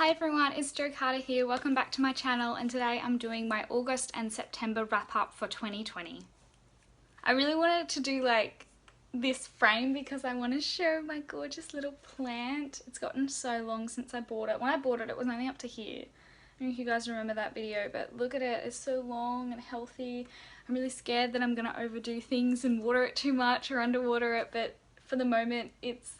Hi everyone, it's Jo Carter here. Welcome back to my channel, and today I'm doing my August and September wrap up for 2020. I really wanted to do like this frame because I want to show my gorgeous little plant. It's gotten so long since I bought it. When I bought it, it was only up to here. I don't know if you guys remember that video, but look at it. It's so long and healthy. I'm really scared that I'm going to overdo things and water it too much or underwater it, but for the moment it's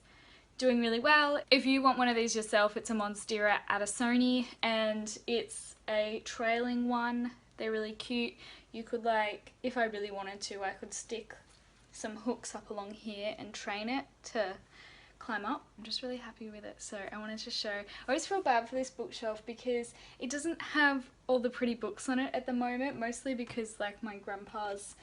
doing really well. If you want one of these yourself, it's a Monstera Addisoni and it's a trailing one. They're really cute. You could, like, if I really wanted to, I could stick some hooks up along here and train it to climb up. I'm just really happy with it, so I wanted to show. I always feel bad for this bookshelf because it doesn't have all the pretty books on it at the moment, mostly because like my grandpa's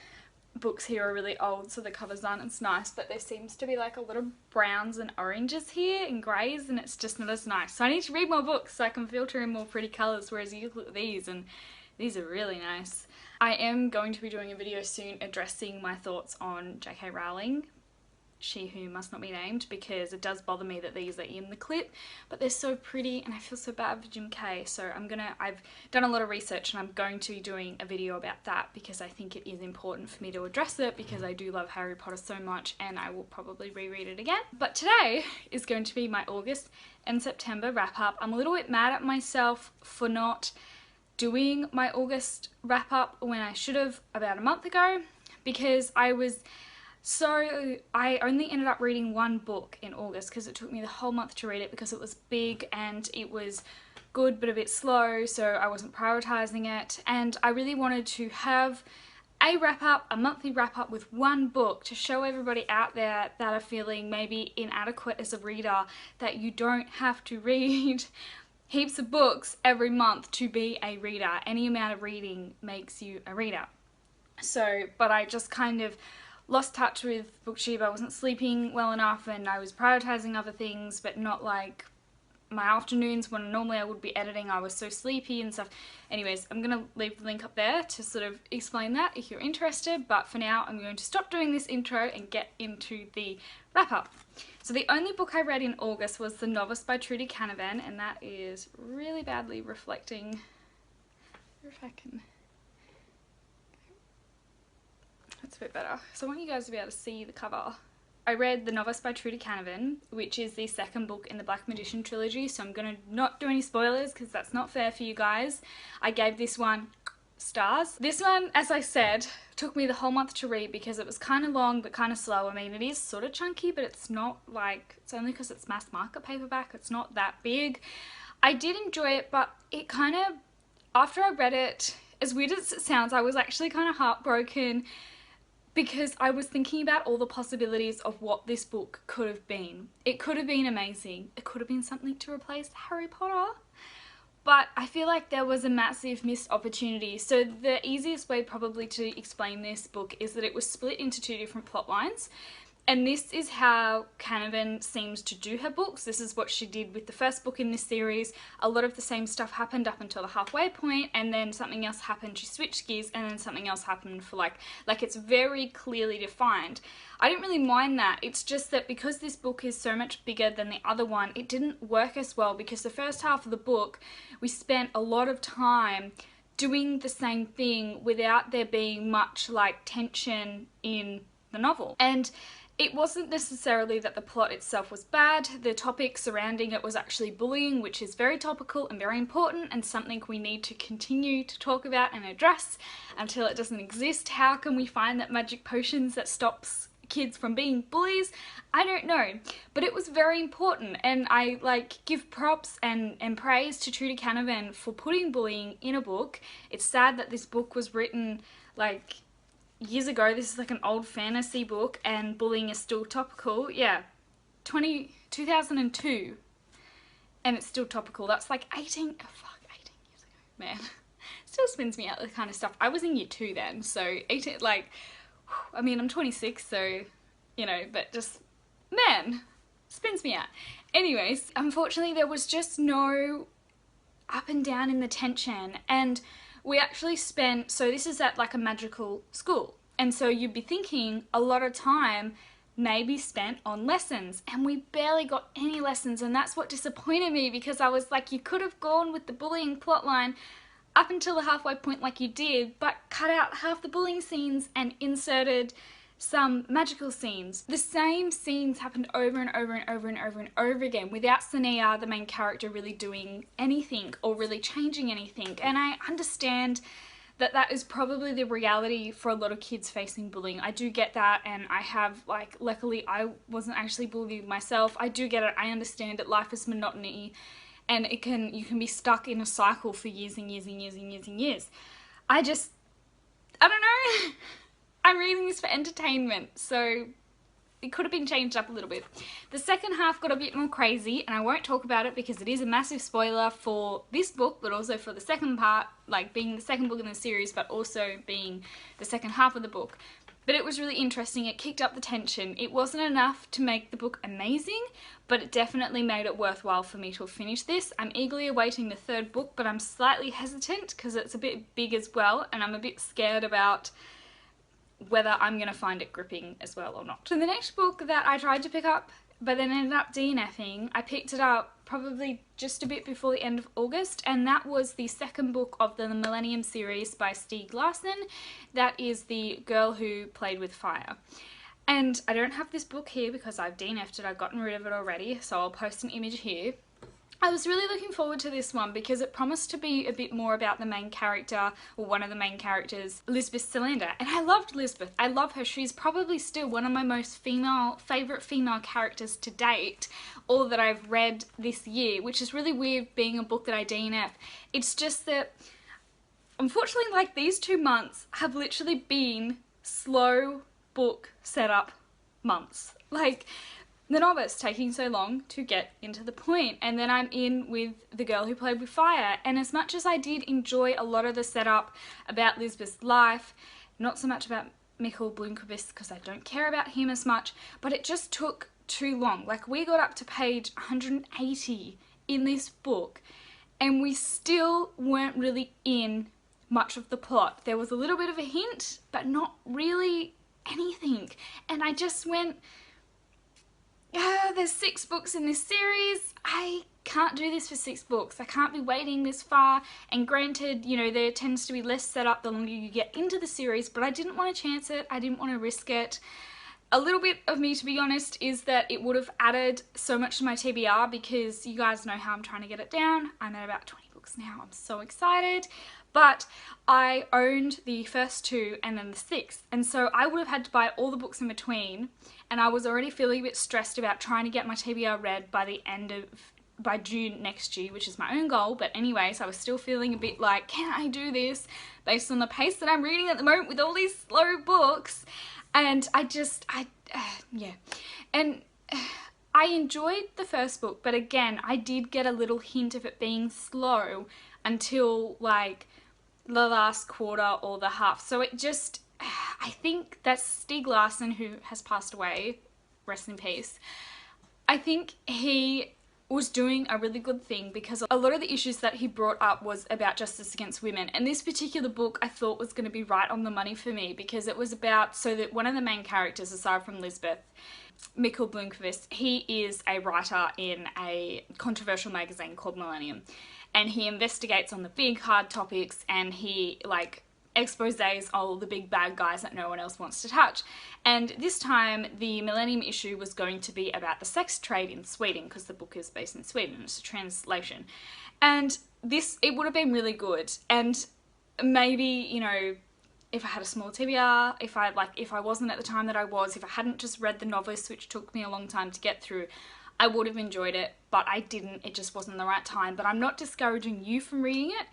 books here are really old, so the covers aren't as nice, but there seems to be like a lot of browns and oranges here and greys, and it's just not as nice. So I need to read more books so I can filter in more pretty colours, whereas you look at these and these are really nice. I am going to be doing a video soon addressing my thoughts on J.K. Rowling, she who must not be named, because it does bother me that these are in the clip, but they're so pretty and I feel so bad for Jim Kay. So I've done a lot of research and I'm going to be doing a video about that because I think it is important for me to address it because I do love Harry Potter so much and I will probably reread it again. But today is going to be my August and September wrap up. I'm a little bit mad at myself for not doing my August wrap up when I should have about a month ago, because I only ended up reading one book in August because it took me the whole month to read it because it was big and it was good but a bit slow, so I wasn't prioritizing it, and I really wanted to have a wrap up, a monthly wrap up with one book to show everybody out there that are feeling maybe inadequate as a reader, that you don't have to read heaps of books every month to be a reader. Any amount of reading makes you a reader. So, but I just kind of lost touch with BookTube. I wasn't sleeping well enough and I was prioritizing other things, but not like my afternoons when normally I would be editing. I was so sleepy and stuff. Anyways, I'm going to leave the link up there to sort of explain that if you're interested, but for now I'm going to stop doing this intro and get into the wrap up. So the only book I read in August was The Novice by Trudy Canavan, and that is really badly reflecting. If I can... That's a bit better. So I want you guys to be able to see the cover. I read The Novice by Trudy Canavan, which is the second book in the Black Magician trilogy, so I'm going to not do any spoilers because that's not fair for you guys. I gave this one stars. This one, as I said, took me the whole month to read because it was kind of long but kind of slow. I mean, it is sort of chunky, but it's not like, it's only because it's mass market paperback, it's not that big. I did enjoy it, but it kind of, after I read it, as weird as it sounds, I was actually kind of heartbroken because I was thinking about all the possibilities of what this book could have been. It could have been amazing. It could have been something to replace Harry Potter. But I feel like there was a massive missed opportunity. So the easiest way probably to explain this book is that it was split into two different plot lines. And this is how Canavan seems to do her books. This is what she did with the first book in this series. A lot of the same stuff happened up until the halfway point, and then something else happened. She switched gears, and then something else happened for like it's very clearly defined. I didn't really mind that. It's just that because this book is so much bigger than the other one, it didn't work as well because the first half of the book, we spent a lot of time doing the same thing without there being much like tension in the novel. And it wasn't necessarily that the plot itself was bad. The topic surrounding it was actually bullying, which is very topical and very important and something we need to continue to talk about and address until it doesn't exist. How can we find that magic potions that stops kids from being bullies? I don't know, but it was very important, and I like give props and praise to Trudy Canavan for putting bullying in a book. It's sad that this book was written like years ago. This is like an old fantasy book and bullying is still topical. Yeah, 2002 and it's still topical. That's like 18 years ago. Man, still spins me out, the kind of stuff. I was in year 2 then, so 18, like, I mean, I'm 26, so, you know, but just, man, spins me out. Anyways, unfortunately there was just no up and down in the tension, and we actually spent, so this is at like a magical school, and so you'd be thinking a lot of time maybe spent on lessons, and we barely got any lessons, and that's what disappointed me, because I was like, you could have gone with the bullying plotline up until the halfway point like you did, but cut out half the bullying scenes and inserted some magical scenes. The same scenes happened over and over and over and over and over again without Sania, the main character, really doing anything or really changing anything. And I understand that that is probably the reality for a lot of kids facing bullying. I do get that, and I have, like, luckily I wasn't actually bullied myself. I do get it. I understand that life is monotony, and you can be stuck in a cycle for years and years and years and years and years. I don't know. I'm reading this for entertainment, so it could have been changed up a little bit. The second half got a bit more crazy, and I won't talk about it because it is a massive spoiler for this book, but also for the second part, like being the second book in the series, but also being the second half of the book. But it was really interesting. It kicked up the tension. It wasn't enough to make the book amazing, but it definitely made it worthwhile for me to finish this. I'm eagerly awaiting the third book, but I'm slightly hesitant because it's a bit big as well, and I'm a bit scared about whether I'm going to find it gripping as well or not. So the next book that I tried to pick up but then ended up DNFing, I picked it up probably just a bit before the end of August, and that was the second book of the Millennium series by Stieg Larsson. That is the girl who played with fire. And I don't have this book here because I've DNF'd it, I've gotten rid of it already, so I'll post an image here. I was really looking forward to this one because it promised to be a bit more about the main character, or one of the main characters, Lisbeth Salander. And I loved Lisbeth. I love her. She's probably still one of my most favourite female characters to date, or that I've read this year, which is really weird being a book that I DNF. It's just that, unfortunately, like, these 2 months have literally been slow book setup months. Like, The Novice taking so long to get into the point, and then I'm in with The Girl Who Played with Fire, and as much as I did enjoy a lot of the setup about Lisbeth's life, not so much about Mikkel Blomkvist because I don't care about him as much, but it just took too long. Like, we got up to page 180 in this book and we still weren't really in much of the plot. There was a little bit of a hint, but not really anything, and I just went, there's 6 books in this series. I can't do this for 6 books. I can't be waiting this far. And granted, you know, there tends to be less setup the longer you get into the series, but I didn't want to chance it. I didn't want to risk it. A little bit of me, to be honest, is that it would have added so much to my TBR, because you guys know how I'm trying to get it down. I'm at about 20 books now. I'm so excited. But I owned the first 2 and then the 6th, and so I would have had to buy all the books in between, and I was already feeling a bit stressed about trying to get my TBR read by June next year, which is my own goal. But anyways, I was still feeling a bit like, can I do this based on the pace that I'm reading at the moment with all these slow books? And yeah. And I enjoyed the first book, but again, I did get a little hint of it being slow until like the last quarter or the half. So it just, I think that's Stieg Larsson, who has passed away, rest in peace. I think he was doing a really good thing, because a lot of the issues that he brought up was about justice against women, and this particular book I thought was going to be right on the money for me, because it was about, so that one of the main characters, aside from Lisbeth, Mikkel Blomkvist, he is a writer in a controversial magazine called Millennium, and he investigates on the big hard topics, and he like exposes all the big bad guys that no one else wants to touch. And this time the Millennium issue was going to be about the sex trade in Sweden, because the book is based in Sweden, it's a translation. And it would have been really good, and maybe, you know, if I had a small TBR, if I wasn't at the time that I was, if I hadn't just read The Novice, which took me a long time to get through, I would have enjoyed it, but I didn't. It just wasn't the right time. But I'm not discouraging you from reading it,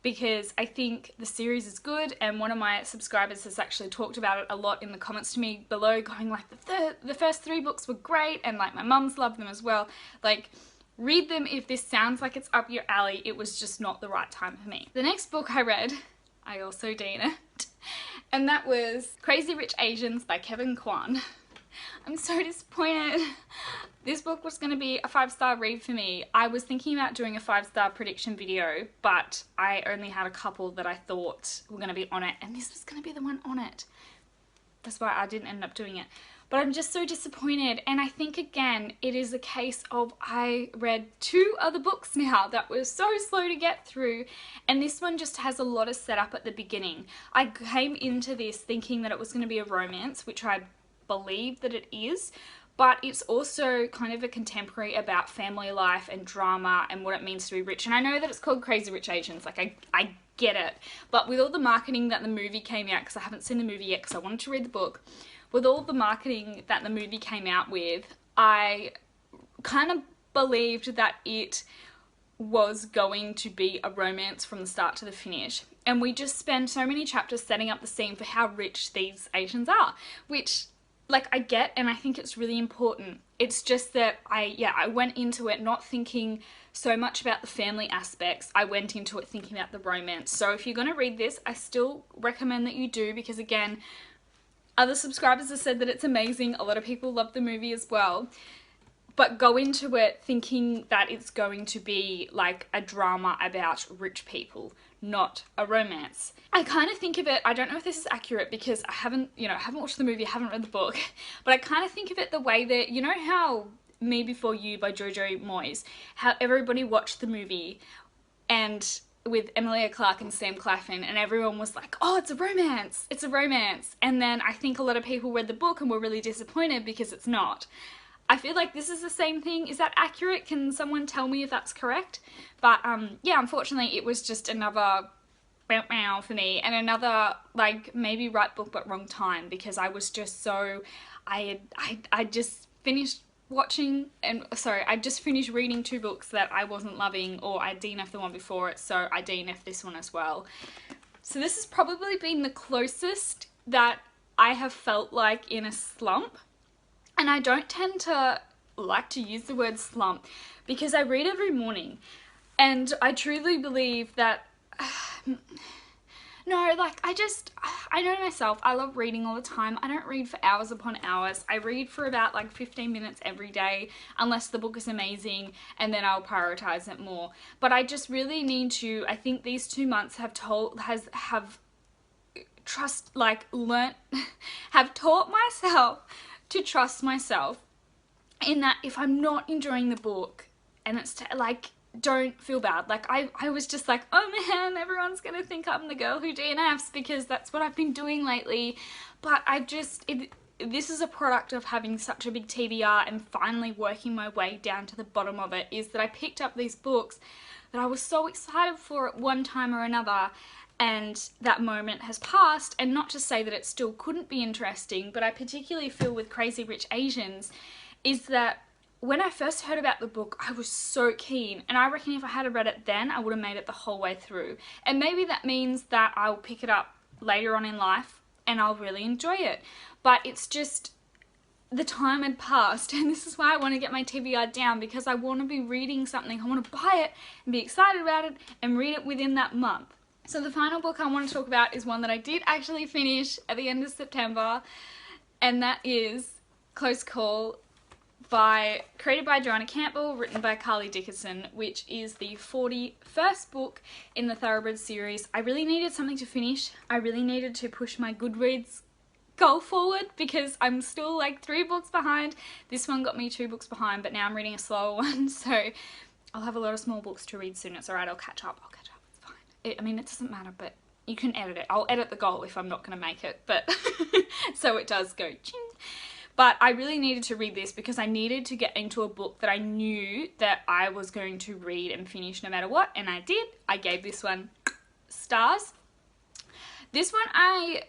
because I think the series is good, and one of my subscribers has actually talked about it a lot in the comments to me below, going like, the first 3 books were great, and like my mum's loved them as well. Like, read them if this sounds like it's up your alley. It was just not the right time for me. The next book I read, I also DNF'd, and that was Crazy Rich Asians by Kevin Kwan. I'm so disappointed. This book was going to be a 5-star read for me. I was thinking about doing a 5-star prediction video, but I only had a couple that I thought were going to be on it, and this was going to be the one on it. That's why I didn't end up doing it. but I'm just so disappointed. And I think, again, it is a case of I read 2 other books now that were so slow to get through, and this one just has a lot of setup at the beginning. I came into this thinking that it was going to be a romance, which I believe that it is, but it's also kind of a contemporary about family life and drama and what it means to be rich. And I know that it's called Crazy Rich Asians, like I get it, but with all the marketing that the movie came out, because I haven't seen the movie yet because I wanted to read the book, with all the marketing that the movie came out with, I kind of believed that it was going to be a romance from the start to the finish. And we just spend so many chapters setting up the scene for how rich these Asians are, which, like, I get, and I think it's really important. It's just that I went into it not thinking so much about the family aspects. I went into it thinking about the romance. So if you're going to read this, I still recommend that you do, because again, other subscribers have said that it's amazing. A lot of people love the movie as well. But go into it thinking that it's going to be like a drama about rich people, not a romance. I kind of think of it, I don't know if this is accurate because I haven't watched the movie, I haven't read the book, but I kind of think of it the way that, you know how Me Before You by Jojo Moyes, how everybody watched the movie and with Emilia Clarke and Sam Claflin, and everyone was like, oh, it's a romance, it's a romance. And then I think a lot of people read the book and were really disappointed because it's not. I feel like this is the same thing. Is that accurate? Can someone tell me if that's correct? But yeah, unfortunately it was just another wow for me, and another, like, maybe right book but wrong time, because I was just so, I just finished watching, and sorry, I just finished reading 2 books that I wasn't loving, or I DNF'd the one before it, so I DNF'd this one as well. So this has probably been the closest that I have felt like in a slump. And I don't tend to like to use the word slump because I read every morning, and I truly believe that, no, like, I know myself, I love reading all the time. I don't read for hours upon hours. I read for about like 15 minutes every day, unless the book is amazing, and then I'll prioritize it more. But I just really need to, I think these 2 months have taught myself to trust myself in that if I'm not enjoying the book, and it's like, don't feel bad. Like, I was just like, oh man, everyone's gonna think I'm the girl who DNFs, because that's what I've been doing lately. But this is a product of having such a big TBR and finally working my way down to the bottom of it, is that I picked up these books that I was so excited for at one time or another, and that moment has passed. And not to say that it still couldn't be interesting, but I particularly feel with Crazy Rich Asians is that when I first heard about the book, I was so keen, and I reckon if I had read it then, I would have made it the whole way through. And maybe that means that I'll pick it up later on in life and I'll really enjoy it. But it's just, the time had passed, and this is why I want to get my TBR down, because I want to be reading something, I want to buy it and be excited about it and read it within that month. So the final book I want to talk about is one that I did actually finish at the end of September, and that is Close Call, created by Joanna Campbell, written by Carly Dickinson, which is the 41st book in the Thoroughbred series. I really needed something to finish. I really needed to push my Goodreads goal forward, because I'm still like 3 books behind. This one got me 2 books behind, but now I'm reading a slower one, so I'll have a lot of small books to read soon. It's alright, I'll catch up. It's fine. I mean, it doesn't matter, but you can edit it. I'll edit the goal if I'm not going to make it, but so it does go ching. But I really needed to read this because I needed to get into a book that I knew that I was going to read and finish no matter what, and I did. I gave this one stars. This one I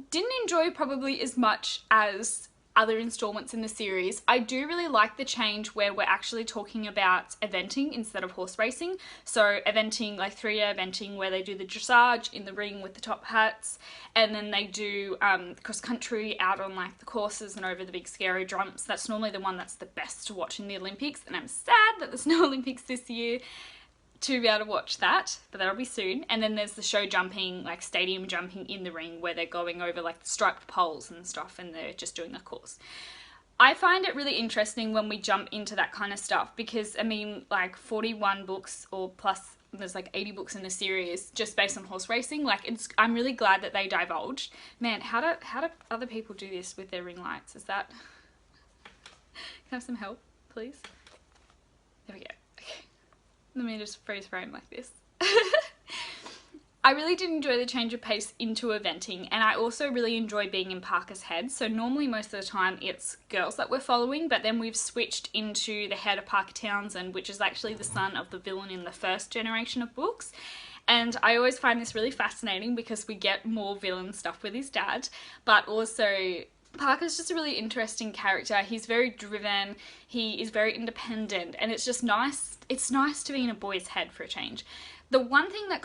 didn't enjoy probably as much as other installments in the series. I do really like the change where we're actually talking about eventing instead of horse racing. So eventing, like 3-year eventing, where they do the dressage in the ring with the top hats, and then they do cross country out on like the courses and over the big scary jumps. That's normally the one that's the best to watch in the Olympics, and I'm sad that there's no Olympics this year to be able to watch that, but that'll be soon. And then there's the show jumping, like stadium jumping in the ring, where they're going over like the striped poles and stuff, and they're just doing a course. I find it really interesting when we jump into that kind of stuff because, I mean, like 41 books or plus, there's like 80 books in the series just based on horse racing. Like, I'm really glad that they divulged. Man, how do other people do this with their ring lights? Is that... Can I have some help, please? There we go. Okay. Let me just freeze frame like this. I really did enjoy the change of pace into eventing, and I also really enjoy being in Parker's head. So normally most of the time it's girls that we're following, but then we've switched into the head of Parker Townsend, which is actually the son of the villain in the first generation of books. And I always find this really fascinating because we get more villain stuff with his dad, but also Parker's just a really interesting character. He's very driven, he is very independent, and it's just nice. It's nice to be in a boy's head for a change. The one thing that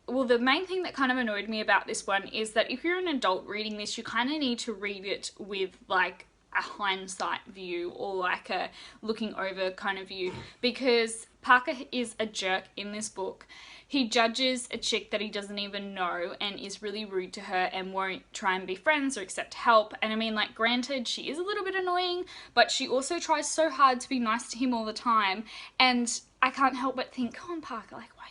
the main thing that kind of annoyed me about this one is that if you're an adult reading this, you kind of need to read it with like a hindsight view or like a looking over kind of view, because Parker is a jerk in this book. He judges a chick that he doesn't even know and is really rude to her and won't try and be friends or accept help. And I mean, like, granted, she is a little bit annoying, but she also tries so hard to be nice to him all the time. And I can't help but think, come on, Parker, like, why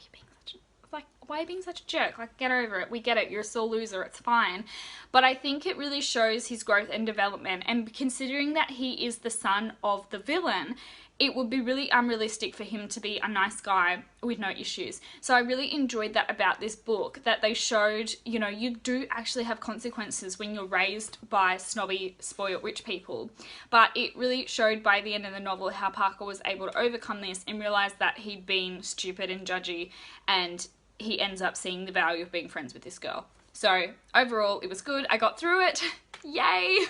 are you being such a jerk? Like, get over it. We get it. You're a sore loser. It's fine. But I think it really shows his growth and development. And considering that he is the son of the villain, it would be really unrealistic for him to be a nice guy with no issues. So I really enjoyed that about this book, that they showed, you know, you do actually have consequences when you're raised by snobby, spoiled rich people. But it really showed by the end of the novel how Parker was able to overcome this and realize that he'd been stupid and judgy, and he ends up seeing the value of being friends with this girl. So overall, it was good. I got through it. Yay!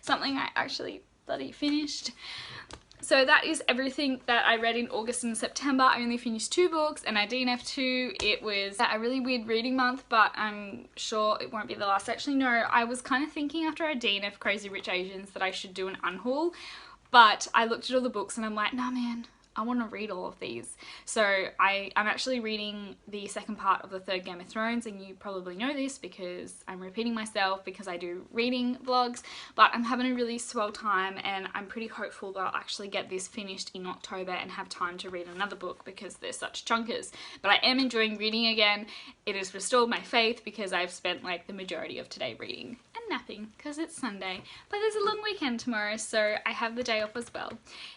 Something I actually bloody finished. So that is everything that I read in August and September. I only finished 2 books and I DNF'd 2. It was a really weird reading month, but I'm sure it won't be the last. Actually, no, I was kind of thinking after I DNF'd Crazy Rich Asians that I should do an unhaul, but I looked at all the books and I'm like, nah man, I want to read all of these. So I'm actually reading the second part of the 3rd Game of Thrones, and you probably know this because I'm repeating myself because I do reading vlogs, but I'm having a really swell time and I'm pretty hopeful that I'll actually get this finished in October and have time to read another book because they're such chunkers. But I am enjoying reading again. It has restored my faith because I've spent like the majority of today reading and napping because it's Sunday. But there's a long weekend tomorrow, so I have the day off as well.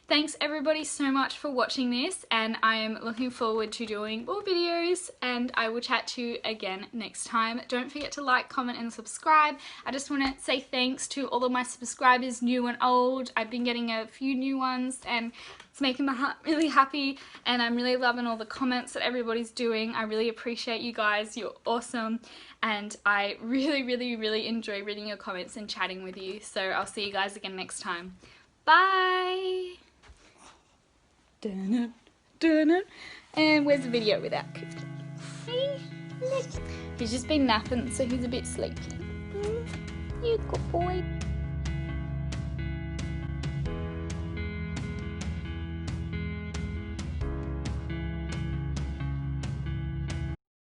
Thanks everybody so much for watching this, and I am looking forward to doing more videos, and I will chat to you again next time. Don't forget to like, comment and subscribe. I just want to say thanks to all of my subscribers, new and old. I've been getting a few new ones and it's making my heart really happy, and I'm really loving all the comments that everybody's doing. I really appreciate you guys. You're awesome, and I really enjoy reading your comments and chatting with you. So I'll see you guys again next time. Bye! Dun, dun, dun. And where's the video without Cookie? See? Look. He's just been napping, so he's a bit sleepy. You good boy.